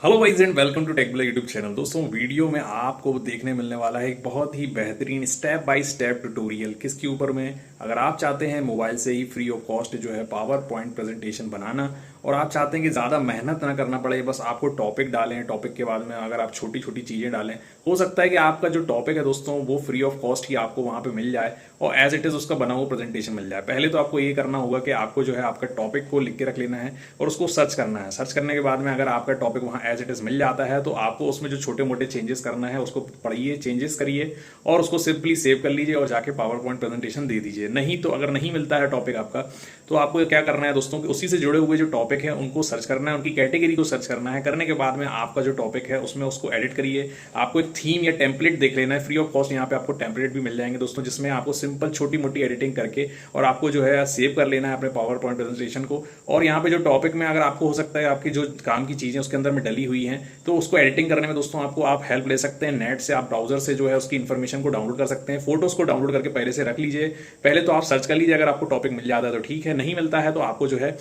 Hello guys and welcome to tech blog YouTube channel. दोस्तों video में आपको देखने मिलने वाला है एक बहुत ही बेहतरीन स्टेप बाय स्टेप ट्यूटोरियल। किसके ऊपर में, अगर आप चाहते हैं मोबाइल से ही फ्री ऑफ कॉस्ट जो है पावर पॉइंट प्रेजेंटेशन बनाना और आप चाहते हैं कि ज़्यादा मेहनत ना करना पड़े, बस आपको टॉपिक डालें, टॉपिक के बाद में अगर आप छोटी छोटी चीज़ें डालें, हो सकता है कि आपका जो टॉपिक है दोस्तों वो फ्री ऑफ कॉस्ट ही आपको वहाँ पे मिल जाए और एज इट इज़ उसका बना हुआ प्रेजेंटेशन मिल जाए। पहले तो आपको ये करना होगा कि आपको जो है आपका टॉपिक को लिख के रख लेना है और उसको सर्च करना है। सर्च करने के बाद में अगर आपका टॉपिक वहाँ एज इट इज़ मिल जाता है तो आपको उसमें जो छोटे मोटे चेंजेस करना है उसको पढ़िए, चेंजेस करिए और उसको सिंपली सेव कर लीजिए और जाके पावर पॉइंट प्रेजेंटेशन दे दीजिए। नहीं तो अगर नहीं मिलता है टॉपिक आपका तो आपको क्या करना है दोस्तों कि उसी से जुड़े हुए जो टॉपिक है उनको सर्च करना है, उनकी कैटेगरी को सर्च करना है। करने के बाद में आपका जो टॉपिक है उसमें उसको एडिट करिए। आपको एक थीम या टेम्पलेट देख लेना है फ्री ऑफ कॉस्ट। यहाँ पे आपको टेम्पलेट भी मिल जाएंगे दोस्तों, जिसमें आपको सिंपल छोटी मोटी एडिटिंग करके और आपको जो है सेव कर लेना है अपने पावर पॉइंट प्रेजेंटेशन को। और यहाँ पे जो टॉपिक में अगर आपको हो सकता है आपकी जो काम की चीजें उसके अंदर में डली हुई हैं तो उसको एडिटिंग करने में दोस्तों आपको आप हेल्प ले सकते हैं नेट से। आप ब्राउजर से जो है उसकी इन्फॉर्मेशन को डाउनलोड कर सकते हैं। फोटोज को डाउनलोड करके पहले से रख लीजिए। पहले तो आप सर्च कर लीजिए, अगर आपको टॉपिक मिल जाता है तो ठीक है, नहीं मिलता है तो आपको जो है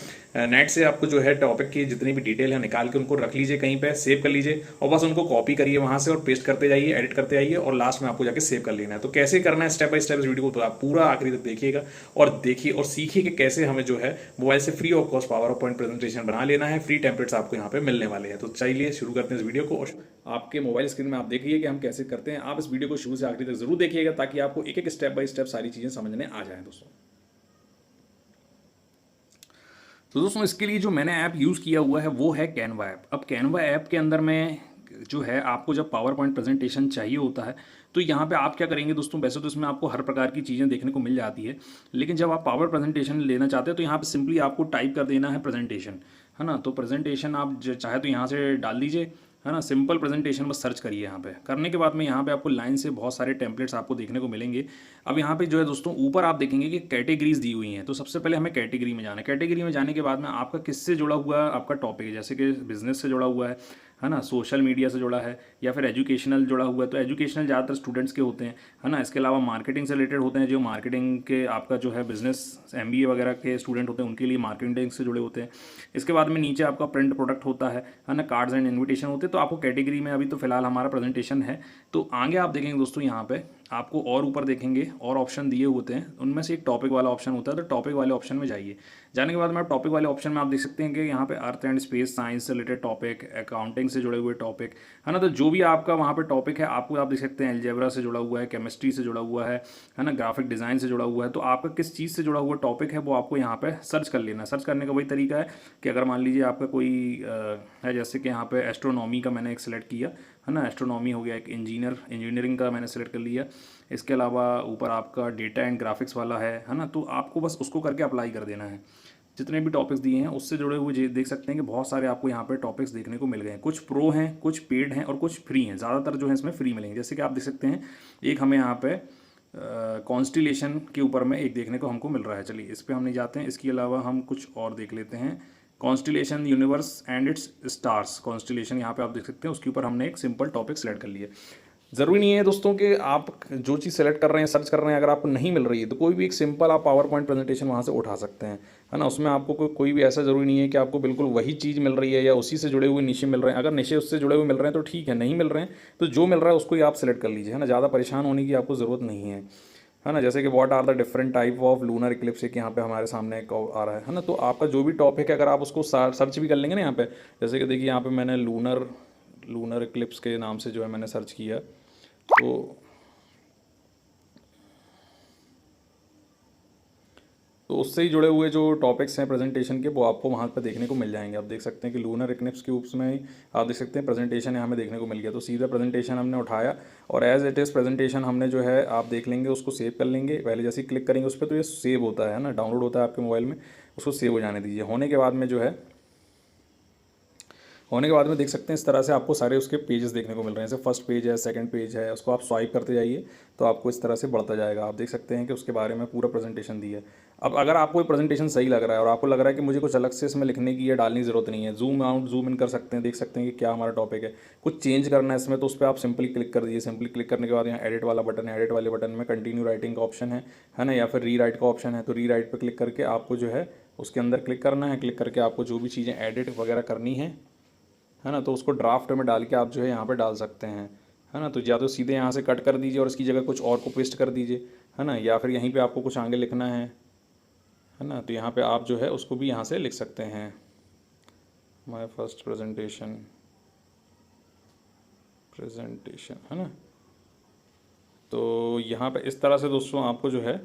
नेट से आपको जो है टॉपिक की जितनी भी डिटेल है निकाल के उनको रख लीजिए, कहीं पे सेव कर लीजिए और बस उनको कॉपी करिए वहां से और पेस्ट करते जाइए, एडिट करते जाइए और लास्ट में आपको जाके सेव कर लेना है। तो कैसे करना है स्टेप बाय स्टेप इस वीडियो को तो आप पूरा आखिरी तक देखिएगा और देखिए और सीखिए कि कैसे हमें जो है मोबाइल से free of cost power point presentation बना लेना है। फ्री टेम्पलेट्स आपको यहाँ पे मिलने वाले हैं। तो चलिए शुरू करते हैं इस वीडियो को। और आपके मोबाइल स्क्रीन में आप देखिए कि हम कैसे करते हैं। आप इस वीडियो को शुरू से आखिरी तक जरूर देखिएगा ताकि आपको एक एक स्टेप बाय स्टेप सारी चीजें समझने आ जाए दोस्तों। तो दोस्तों इसके लिए जो मैंने ऐप यूज़ किया हुआ है वो है कैनवा ऐप। अब कैनवा ऐप के अंदर में जो है आपको जब पावर पॉइंट प्रेजेंटेशन चाहिए होता है तो यहाँ पे आप क्या करेंगे दोस्तों, वैसे तो इसमें आपको हर प्रकार की चीज़ें देखने को मिल जाती है, लेकिन जब आप पावर प्रेजेंटेशन लेना चाहते हैं तो यहाँ पे सिंपली आपको टाइप कर देना है प्रेजेंटेशन, है ना। तो प्रेजेंटेशन आप चाहे तो यहाँ से डाल दीजिए, है ना। सिंपल प्रेजेंटेशन बस सर्च करिए। यहाँ पे करने के बाद में यहाँ पे आपको लाइन से बहुत सारे टेम्पलेट्स आपको देखने को मिलेंगे। अब यहाँ पे जो है दोस्तों ऊपर आप देखेंगे कि कैटेगरीज दी हुई हैं। तो सबसे पहले हमें कैटेगरी में जाना है। कैटेगरी में जाने के बाद में आपका किससे जुड़ा हुआ आपका टॉपिक है, जैसे कि बिजनेस से जुड़ा हुआ है ना, सोशल मीडिया से जुड़ा है या फिर एजुकेशनल जुड़ा हुआ है। तो एजुकेशनल ज़्यादातर स्टूडेंट्स के होते हैं, है ना। इसके अलावा मार्केटिंग से रिलेटेड होते हैं, जो मार्केटिंग के आपका जो है बिजनेस एमबीए वगैरह के स्टूडेंट होते हैं उनके लिए मार्केटिंग से जुड़े होते हैं। इसके बाद में नीचे आपका प्रिंट प्रोडक्ट होता है ना, कार्ड्स एंड इन्विटेशन होते हैं। तो आपको कैटेगरी में अभी तो फिलहाल हमारा प्रेजेंटेशन है। तो आगे आप देखेंगे दोस्तों यहाँ पे आपको और ऊपर देखेंगे और ऑप्शन दिए होते हैं, उनमें से एक टॉपिक वाला ऑप्शन होता है। तो टॉपिक वाले ऑप्शन में जाइए। जाने के बाद में आप टॉपिक वाले ऑप्शन में आप देख सकते हैं कि यहाँ पे अर्थ एंड स्पेस साइंस से रिलेटेड टॉपिक, अकाउंटिंग से जुड़े हुए टॉपिक, है ना। तो जो भी आपका वहाँ पे टॉपिक है आपको आप देख सकते हैं एल्जेब्रा से जुड़ा हुआ है, केमिस्ट्री से जुड़ा हुआ है ना, ग्राफिक डिज़ाइन से जुड़ा हुआ है। तो आपका किस चीज़ से जुड़ा हुआ टॉपिक है वो आपको यहाँ पे सर्च कर लेना है। सर्च करने का वही तरीका है कि अगर मान लीजिए आपका कोई है, जैसे कि यहाँ पे एस्ट्रोनॉमी का मैंने एक सिलेक्ट किया, है ना। एस्ट्रोनॉमी हो गया, एक इंजीनियरिंग का मैंने सेलेक्ट कर लिया। इसके अलावा ऊपर आपका डेटा एंड ग्राफिक्स वाला है ना। तो आपको बस उसको करके अप्लाई कर देना है। जितने भी टॉपिक्स दिए हैं उससे जुड़े हुए देख सकते हैं कि बहुत सारे आपको यहाँ पे टॉपिक्स देखने को मिल गए हैं। कुछ प्रो हैं, कुछ पेड हैं और कुछ फ्री हैं। ज़्यादातर जो है इसमें फ्री मिलेंगे। जैसे कि आप देख सकते हैं एक हमें यहाँ पे कॉन्स्टिलेशन के ऊपर में एक देखने को हमको मिल रहा है। चलिए इस पर हम नहीं जाते हैं। इसके अलावा हम कुछ और देख लेते हैं। Constellation universe and it's stars, constellation यहाँ पे आप देख सकते हैं। उसके ऊपर हमने एक सिंपल टॉपिक सेलेक्ट कर लिया। ज़रूरी नहीं है दोस्तों कि आप जो चीज़ सेलेक्ट कर रहे हैं, सर्च कर रहे हैं, अगर आपको नहीं मिल रही है तो कोई भी एक सिंपल आप पावर पॉइंट प्रेजेंटेशन वहाँ से उठा सकते हैं, है ना। उसमें आपको कोई भी ऐसा ज़रूरी नहीं है कि आपको बिल्कुल वही चीज़ मिल रही है या उसी से जुड़े हुए निशे मिल रहे हैं। अगर निशे उससे जुड़े हुए मिल रहे हैं तो ठीक है, नहीं मिल रहे हैं तो जो मिल रहा है उसको ही आप सेलेक्ट कर लीजिए, है ना। ज़्यादा परेशान होने की आपको ज़रूरत नहीं है ना। जैसे कि what are the different type of lunar eclipse, एक यहाँ पे हमारे सामने एक आ रहा है ना। तो आपका जो भी टॉपिक है अगर आप उसको सर्च भी कर लेंगे ना यहाँ पे, जैसे कि देखिए यहाँ पे मैंने लूनर इक्लिप्स के नाम से जो है मैंने सर्च किया तो उससे ही जुड़े हुए जो टॉपिक्स हैं प्रेजेंटेशन के वो आपको वहाँ पर देखने को मिल जाएंगे। आप देख सकते हैं कि लूनर इक्लिप्स के उसमें ही आप देख सकते हैं प्रेजेंटेशन यहाँ हमें देखने को मिल गया। तो सीधा प्रेजेंटेशन हमने उठाया और एज इट इज़ प्रेजेंटेशन हमने जो है आप देख लेंगे, उसको सेव कर लेंगे। पहले जैसे ही क्लिक करेंगे उस पर तो ये सेव होता है ना, डाउनलोड होता है आपके मोबाइल में, उसको सेव हो जाने दीजिए। होने के बाद में देख सकते हैं इस तरह से आपको सारे उसके पेजेस देखने को मिल रहे हैं। जैसे फर्स्ट पेज है, सेकंड पेज है, उसको आप स्वाइप करते जाइए तो आपको इस तरह से बढ़ता जाएगा। आप देख सकते हैं कि उसके बारे में पूरा प्रेजेंटेशन दिया है। अब अगर आपको ये प्रेजेंटेशन सही लग रहा है और आपको लग रहा है कि मुझे कुछ अलग से इसमें लिखने की या डालने की ज़रूरत नहीं है, जूम आउट जूम इन कर सकते हैं, देख सकते हैं कि क्या हमारा टॉपिक है। कुछ चेंज करना है इसमें तो उस पर आप सिंपली क्लिक कर दीजिए। सिंपली क्लिक करने के बाद यहाँ एडिट वाला बटन है, एडिट वाले बटन में कंटिन्यू राइटिंग का ऑप्शन है ना, या फिर री राइट का ऑप्शन है। तो री राइट पर क्लिक करके आपको जो है उसके अंदर क्लिक करना है। क्लिक करके आपको जो भी चीज़ें एडिट वगैरह करनी है है ना। तो उसको ड्राफ्ट में डाल के आप जो है यहाँ पे डाल सकते हैं, है ना। तो या तो सीधे यहाँ से कट कर दीजिए और इसकी जगह कुछ और को पेस्ट कर दीजिए, है ना, या फिर यहीं पे आपको कुछ आगे लिखना है ना, तो यहाँ पे आप जो है उसको भी यहाँ से लिख सकते हैं, माय फर्स्ट प्रेजेंटेशन, है ना। तो यहाँ पे इस तरह से दोस्तों आपको जो है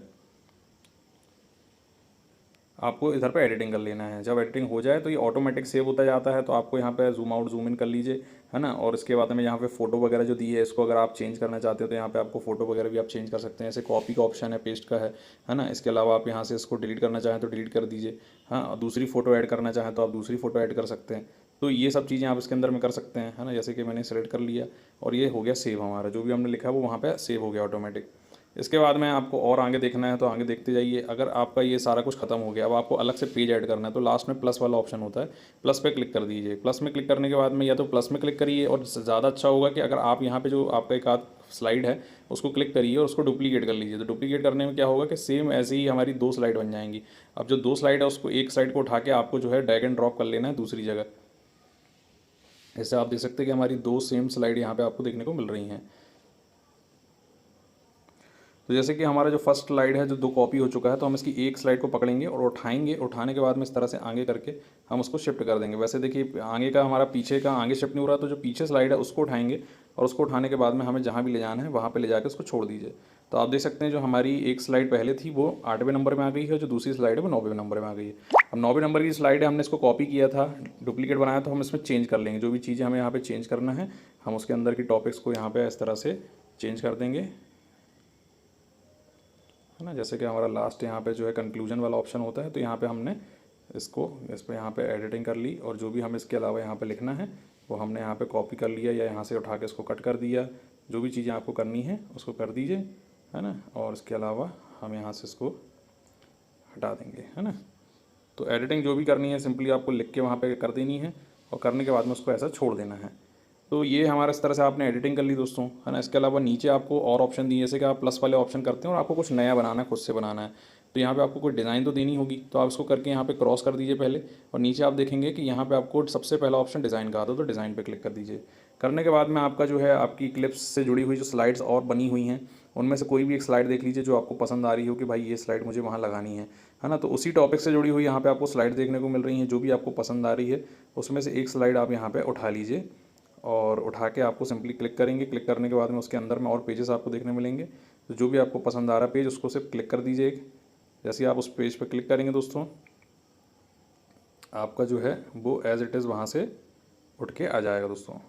आपको इधर पे एडिटिंग कर लेना है। जब एडिटिंग हो जाए तो ये ऑटोमेटिक सेव होता जाता है, तो आपको यहाँ पे जूम आउट जूम इन कर लीजिए, है ना। और इसके बाद में यहाँ पे फ़ोटो वगैरह जो दी है इसको अगर आप चेंज करना चाहते हो तो यहाँ पे आपको फ़ोटो वगैरह भी आप चेंज कर सकते हैं। जैसे कॉपी का ऑप्शन है, पेस्ट का है ना। इसके अलावा आप यहाँ से इसको डिलीट करना चाहें तो डिलीट कर दीजिए, हाँ। और दूसरी फ़ोटो ऐड करना चाहें तो आप दूसरी फ़ोटो ऐड कर सकते हैं। तो ये सब चीज़ें आप इसके अंदर में कर सकते हैं, है ना। जैसे कि मैंने सेलेक्ट कर लिया और ये हो गया सेव, हमारा जो भी हमने लिखा है वो वहाँ पर सेव हो गया ऑटोमेटिक। इसके बाद में आपको और आगे देखना है तो आगे देखते जाइए। अगर आपका ये सारा कुछ खत्म हो गया, अब आपको अलग से पेज ऐड करना है तो लास्ट में प्लस वाला ऑप्शन होता है, प्लस पे क्लिक कर दीजिए। प्लस में क्लिक करने के बाद में या तो प्लस में क्लिक करिए, और ज़्यादा अच्छा होगा कि अगर आप यहाँ पे जो आपका एक आध स्लाइड है उसको क्लिक करिए और उसको डुप्लीकेट कर लीजिए। तो डुप्लीकेट करने में क्या होगा कि सेम ऐसे ही हमारी 2 स्लाइड बन जाएंगी। अब जो 2 स्लाइड है उसको एक स्लाइड को उठा के आपको जो है ड्रैग एंड ड्रॉप कर लेना है दूसरी जगह। ऐसे आप देख सकते हैं कि हमारी 2 सेम स्लाइड यहाँ पे आपको देखने को मिल रही हैं। तो जैसे कि हमारा जो फर्स्ट स्लाइड है जो 2 कॉपी हो चुका है, तो हम इसकी एक स्लाइड को पकड़ेंगे और उठाएंगे। उठाने के बाद में इस तरह से आगे करके हम उसको शिफ्ट कर देंगे। वैसे देखिए आगे का हमारा पीछे का आगे शिफ्ट नहीं हो रहा, तो जो पीछे स्लाइड है उसको उठाएंगे और उसको उठाने के बाद में हमें जहाँ भी ले जाना है वहाँ पे ले जाकर उसको छोड़ दीजिए। तो आप देख सकते हैं जो हमारी एक स्लाइड पहले थी वो 8वें नंबर में आ गई है, जो दूसरी स्लाइड है वो 9वें नंबर में आ गई है। अब 9वें नंबर की स्लाइड है, हमने इसको कॉपी किया था, डुप्लीकेट बनाया, तो हम इसमें चेंज कर लेंगे। जो भी चीज़ें हमें यहाँ पर चेंज करना है हम उसके अंदर की टॉपिक्स को यहाँ पर इस तरह से चेंज कर देंगे, है ना। जैसे कि हमारा लास्ट यहाँ पे जो है कंक्लूजन वाला ऑप्शन होता है, तो यहाँ पे हमने इसको इस पर यहाँ पे एडिटिंग कर ली, और जो भी हम इसके अलावा यहाँ पे लिखना है वो हमने यहाँ पे कॉपी कर लिया या यहाँ से उठा के इसको कट कर दिया। जो भी चीज़ें आपको करनी है उसको कर दीजिए, है ना। और इसके अलावा हम यहाँ से इसको हटा देंगे, है ना। तो एडिटिंग जो भी करनी है सिंपली आपको लिख के वहाँ पर कर देनी है, और करने के बाद में उसको ऐसा छोड़ देना है। तो ये हमारा इस तरह से आपने एडिटिंग कर ली दोस्तों, है ना। इसके अलावा नीचे आपको और ऑप्शन दिए, जैसे कि आप प्लस वाले ऑप्शन करते हैं और आपको कुछ नया बनाना है, खुद से बनाना है, तो यहाँ पे आपको कोई डिज़ाइन तो देनी होगी। तो आप इसको करके यहाँ पे क्रॉस कर दीजिए पहले, और नीचे आप देखेंगे कि यहाँ पे आपको सबसे पहला ऑप्शन डिज़ाइन का आता है, तो डिज़ाइन पे क्लिक कर दीजिए। करने के बाद में आपका जो है आपकी क्लिप्स से जुड़ी हुई जो स्लाइड्स और बनी हुई हैं उनमें से कोई भी एक स्लाइड देख लीजिए जो आपको पसंद आ रही हो कि भाई ये स्लाइड मुझे वहाँ लगानी है ना। तो उसी टॉपिक से जुड़ी हुई यहाँ पे आपको स्लाइड देखने को मिल रही हैं। जो भी आपको पसंद आ रही है उसमें से एक स्लाइड आप यहाँ पे उठा लीजिए, और उठा के आपको सिंपली क्लिक करेंगे। क्लिक करने के बाद में उसके अंदर में और पेजेस आपको देखने मिलेंगे। तो जो भी आपको पसंद आ रहा है पेज उसको सिर्फ क्लिक कर दीजिए एक। जैसे आप उस पेज पर क्लिक करेंगे दोस्तों, आपका जो है वो एज इट इज़ वहाँ से उठ के आ जाएगा दोस्तों।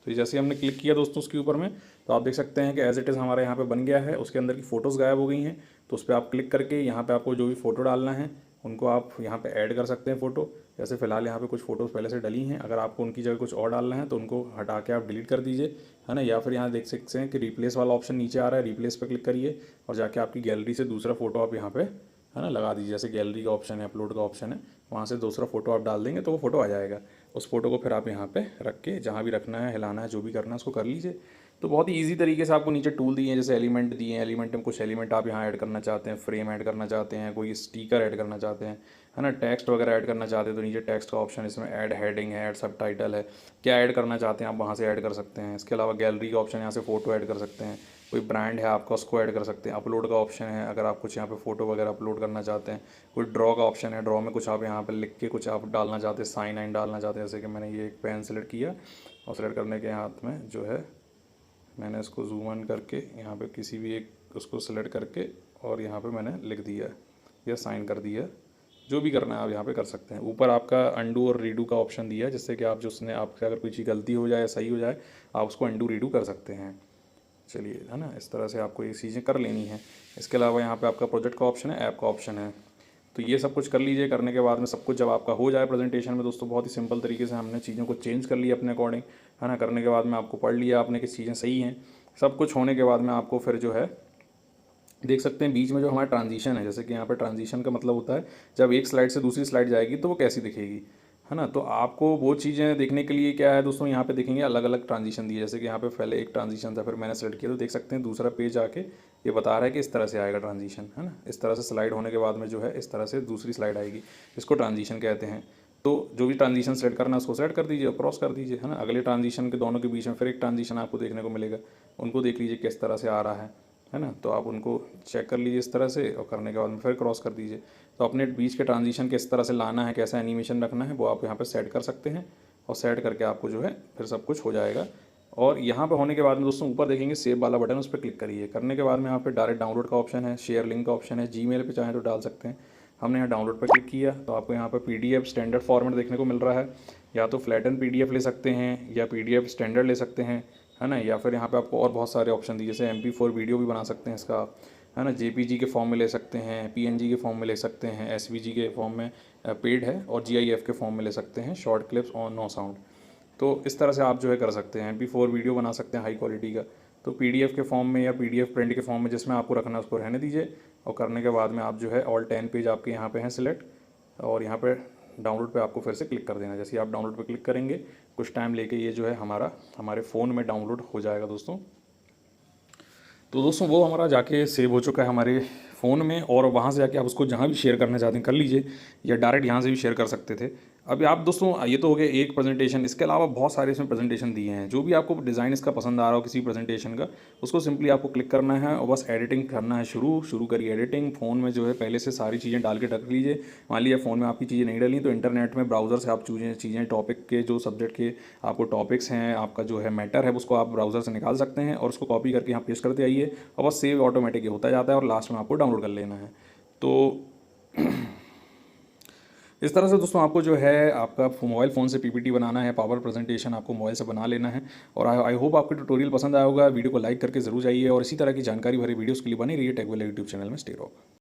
तो जैसे हमने क्लिक किया दोस्तों उसके ऊपर में, तो आप देख सकते हैं कि एज इट इज़ हमारे यहाँ पे बन गया है। उसके अंदर की फ़ोटोज़ गायब हो गई हैं, तो उस पर आप क्लिक करके यहाँ पे आपको जो भी फ़ोटो डालना है उनको आप यहाँ पे ऐड कर सकते हैं फ़ोटो। जैसे फ़िलहाल यहाँ पे कुछ फ़ोटोज़ पहले से डली हैं, अगर आपको उनकी जगह कुछ और डालना है तो उनको हटा के आप डिलीट कर दीजिए, है ना। या फिर यहाँ देख सकते हैं कि रिप्लेस वाला ऑप्शन नीचे आ रहा है, रिप्लेस पर क्लिक करिए और जाके आपकी गैलरी से दूसरा फ़ोटो आप यहाँ पर, है ना, लगा दीजिए। जैसे गैलरी का ऑप्शन है, अपलोड का ऑप्शन है, वहाँ से दूसरा फ़ोटो आप डाल देंगे तो वो फ़ोटो आ जाएगा। उस फ़ोटो को फिर आप यहाँ पे रख के जहाँ भी रखना है, हिलाना है, जो भी करना है उसको कर लीजिए। तो बहुत ही ईजी तरीके से आपको नीचे टूल दिए हैं, जैसे एलिमेंट दिए हैं। एलिमेंट में कुछ एलिमेंट आप यहाँ ऐड करना चाहते हैं, फ्रेम ऐड करना चाहते हैं, कोई स्टिकर ऐड करना चाहते हैं, है ना, टेक्स्ट वगैरह ऐड करना चाहते हैं तो नीचे टेक्स्ट का ऑप्शन, इसमें ऐड हेडिंग है, ऐड सब टाइटल है, क्या ऐड करना चाहते हैं आप वहाँ से ऐड कर सकते हैं। इसके अलावा गैलरी का ऑप्शन, यहाँ से फ़ोटो ऐड कर सकते हैं, कोई ब्रांड है आपका उसको ऐड कर सकते हैं। अपलोड का ऑप्शन है, अगर आप कुछ यहाँ पे फ़ोटो वगैरह अपलोड करना चाहते हैं। कोई ड्रॉ का ऑप्शन है, ड्रॉ में कुछ आप यहाँ पे लिख के कुछ आप डालना चाहते हैं, साइन आइन डालना चाहते हैं। जैसे कि मैंने ये एक पेन सेलेक्ट किया और सेलेक्ट करने के हाथ में जो है मैंने इसको जूम इन करके यहाँ पे किसी भी एक उसको सेलेक्ट करके और यहाँ पे मैंने लिख दिया या साइन कर दिया। जो भी करना है आप यहाँ पे कर सकते हैं। ऊपर आपका अंडू और रीडू का ऑप्शन दिया है, जिससे कि आप जो उसने आपसे अगर कोई चीज़ गलती हो जाए सही हो जाए आप उसको अंडू रीडू कर सकते हैं। चलिए, है ना, इस तरह से आपको ये चीज़ें कर लेनी है। इसके अलावा यहाँ पे आपका प्रोजेक्ट का ऑप्शन है, ऐप का ऑप्शन है, तो ये सब कुछ कर लीजिए। करने के बाद में सब कुछ जब आपका हो जाए प्रेजेंटेशन में दोस्तों, बहुत ही सिंपल तरीके से हमने चीज़ों को चेंज कर लिया अपने अकॉर्डिंग, है ना। करने के बाद में आपको पढ़ लिया आपने कि चीज़ें सही हैं। सब कुछ होने के बाद में आपको फिर जो है देख सकते हैं बीच में जो हमारा ट्रांजिशन है, जैसे कि यहाँ पर ट्रांजिशन का मतलब होता है जब एक स्लाइड से दूसरी स्लाइड जाएगी तो वो कैसी दिखेगी, है ना। तो आपको वो चीज़ें देखने के लिए क्या है दोस्तों, यहाँ पे देखेंगे अलग अलग ट्रांजिशन दिए। जैसे कि यहाँ पे पहले एक ट्रांजिशन था, फिर मैंने सेलेक्ट किया तो देख सकते हैं दूसरा पेज आके ये बता रहा है कि इस तरह से आएगा ट्रांजिशन, है ना। इस तरह से स्लाइड होने के बाद में जो है इस तरह से दूसरी स्लाइड आएगी, इसको ट्रांजिशन कहते हैं। तो जो भी ट्रांजिशन सेट करना है उसको सेट कर दीजिए और क्रॉस कर दीजिए, है ना। अगले ट्रांजिशन के दोनों के बीच में फिर एक ट्रांजिशन आपको देखने को मिलेगा, उनको देख लीजिए किस तरह से आ रहा है ना। तो आप उनको चेक कर लीजिए इस तरह से, और करने के बाद में फिर क्रॉस कर दीजिए। तो अपने बीच के ट्रांजिशन किस तरह से लाना है, कैसा एनिमेशन रखना है, वो आप यहाँ पर सेट कर सकते हैं, और सेट करके आपको जो है फिर सब कुछ हो जाएगा। और यहाँ पे होने के बाद में दोस्तों ऊपर देखेंगे सेव वाला बटन, उस पर क्लिक करिए। करने के बाद में यहाँ पे डायरेक्ट डाउनलोड का ऑप्शन है, शेयर लिंक का ऑप्शन है, जीमेल पे चाहें तो डाल सकते हैं। हमने यहाँ डाउनलोड पर क्लिक किया तो आपको यहाँ पर पीडीएफ स्टैंडर्ड फॉर्मेट देखने को मिल रहा है। या तो फ्लैटन पीडीएफ ले सकते हैं, या पीडीएफ स्टैंडर्ड ले सकते हैं, है ना। या फिर यहाँ पे आपको और बहुत सारे ऑप्शन दिए, जैसे MP4 वीडियो भी बना सकते हैं इसका, है ना। JPG के फॉर्म में ले सकते हैं, PNG के फॉर्म में ले सकते हैं, SVG के फॉर्म में पेड है, और GIF के फॉर्म में ले सकते हैं, शॉर्ट क्लिप्स और नो साउंड। तो इस तरह से आप जो है कर सकते हैं। MP4 वीडियो बना सकते हैं हाई क्वालिटी का, तो PDF के फॉर्म में या PDF प्रिंट के फॉर्म में जिसमें आपको रखना है उसको रहने दीजिए। और करने के बाद में आप जो है ऑल 10 पेज आपके यहाँ पे हैं सिलेक्ट, और यहाँ पे डाउनलोड पे आपको फिर से क्लिक कर देना। जैसे ही आप डाउनलोड पे क्लिक करेंगे कुछ टाइम लेके ये जो है हमारे फ़ोन में डाउनलोड हो जाएगा दोस्तों। तो दोस्तों वो हमारा जाके सेव हो चुका है हमारे फ़ोन में, और वहाँ से जाके आप उसको जहाँ भी शेयर करना चाहते हैं कर लीजिए, या डायरेक्ट यहाँ से भी शेयर कर सकते थे। अभी आप दोस्तों ये तो हो गया एक प्रेजेंटेशन, इसके अलावा बहुत सारे इसमें प्रेजेंटेशन दिए हैं। जो भी आपको डिज़ाइन इसका पसंद आ रहा हो किसी प्रेजेंटेशन का, उसको सिंपली आपको क्लिक करना है और बस एडिटिंग करना है। शुरू करिए एडिटिंग। फ़ोन में जो है पहले से सारी चीज़ें डाल के रख लीजिए। मान लीजिए फ़ोन में आपकी चीज़ें नहीं डाली तो इंटरनेट में ब्राउज़र से आप चीज़ें टॉपिक के जो सब्जेक्ट के आपको टॉपिक्स हैं, आपका जो है मैटर है, उसको आप ब्राउज़र से निकाल सकते हैं और उसको कॉपी करके यहाँ पेस्ट करते आइए, और बस सेव ऑटोमेटिक होता जाता है, और लास्ट में आपको डाउनलोड कर लेना है। तो इस तरह से दोस्तों आपको जो है आपका मोबाइल फ़ोन से PPT बनाना है, पावर प्रेजेंटेशन आपको मोबाइल से बना लेना है। और आई होप आपको ट्यूटोरियल पसंद आया होगा। वीडियो को लाइक करके जरूर जाइए, और इसी तरह की जानकारी भरी वीडियोस के लिए बने रहिए टेक विलेज यूट्यूब चैनल में। स्टे रहो।